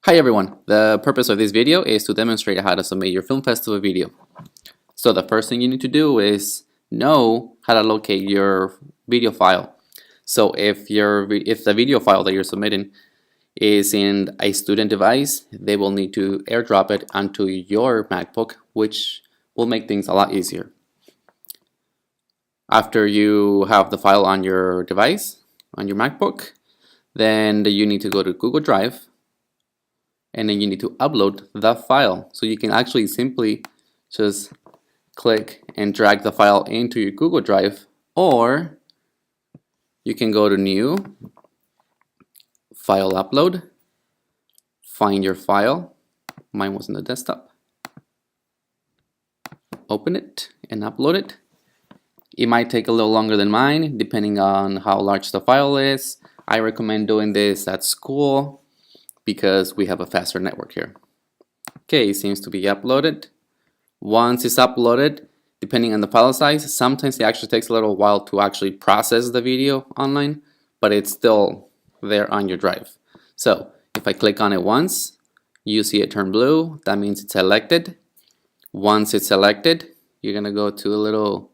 Hi everyone, the purpose of this video is to demonstrate how to submit your film festival video. So the first thing you need to do is know how to locate your video file. So if the video file that you're submitting is in a student device, they will need to airdrop it onto your MacBook, which will make things a lot easier. After you have the file on your device, on your MacBook, then you need to go to Google Drive, and then you need to upload the file. So you can actually simply just click and drag the file into your Google Drive, or you can go to New, File Upload, find your file. Mine was on the desktop. Open it and upload it. It might take a little longer than mine, depending on how large the file is. I recommend doing this at school because we have a faster network here. Okay, it seems to be uploaded. Once it's uploaded, depending on the file size, sometimes it actually takes a little while to actually process the video online, but it's still there on your drive. So if I click on it once, you see it turn blue. That means it's selected. Once it's selected, you're gonna go to a little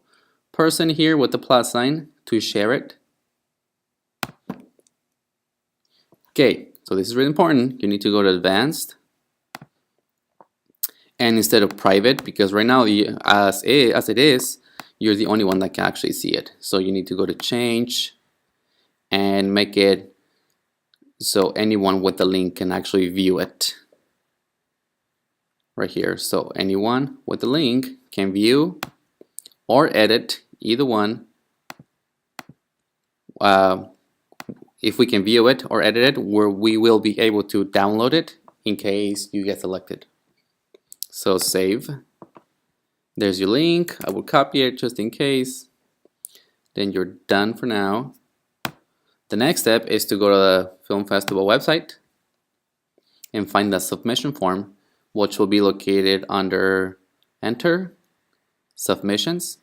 person here with the plus sign to share it. Okay, so this is really important. You need to go to advanced, and instead of private, because right now as it is, you're the only one that can actually see it. So you need to go to change and make it so anyone with the link can actually view it right here. So anyone with the link can view or edit, either one. If we can view it or edit it, we will be able to download it in case you get selected. So save. There's your link. I will copy it just in case. Then you're done for now. The next step is to go to the Film Festival website and find the submission form, which will be located under Enter, Submissions.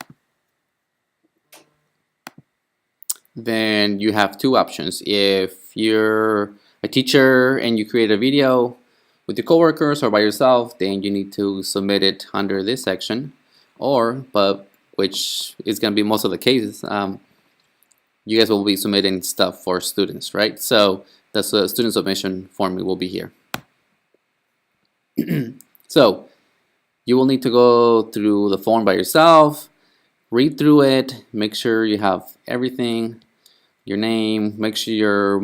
Then you have two options. If you're a teacher and you create a video with your coworkers or by yourself, then you need to submit it under this section, but which is going to be most of the cases, you guys will be submitting stuff for students, right? So the student submission form will be here. So you will need to go through the form by yourself, read through it, make sure you have everything, your name, make sure your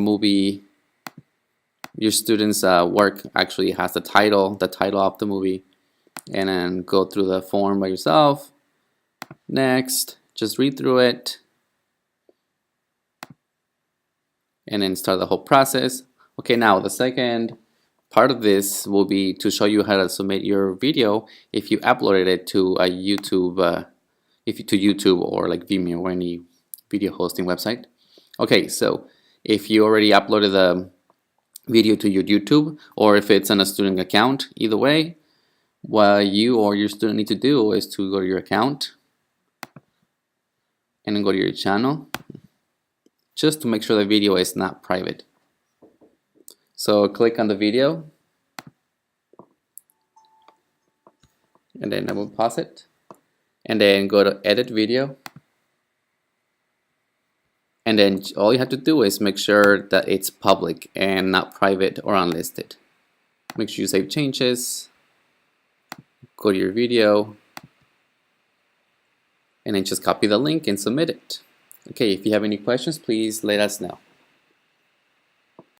student's work actually has the title of the movie, and then go through the form by yourself. Next, just read through it, and then start the whole process. Okay, now the second part of this will be to show you how to submit your video if you uploaded it to a YouTube, to YouTube or like Vimeo or any video hosting website. Okay, so if you already uploaded the video to your YouTube, or if it's on a student account, either way, what you or your student need to do is to go to your account and then go to your channel, just to make sure the video is not private. So click on the video, and then I will pause it, and then go to edit video, and then all you have to do is make sure that it's public and not private or unlisted. Make sure you save changes, go to your video, and then just copy the link and submit it. Okay, if you have any questions, please let us know.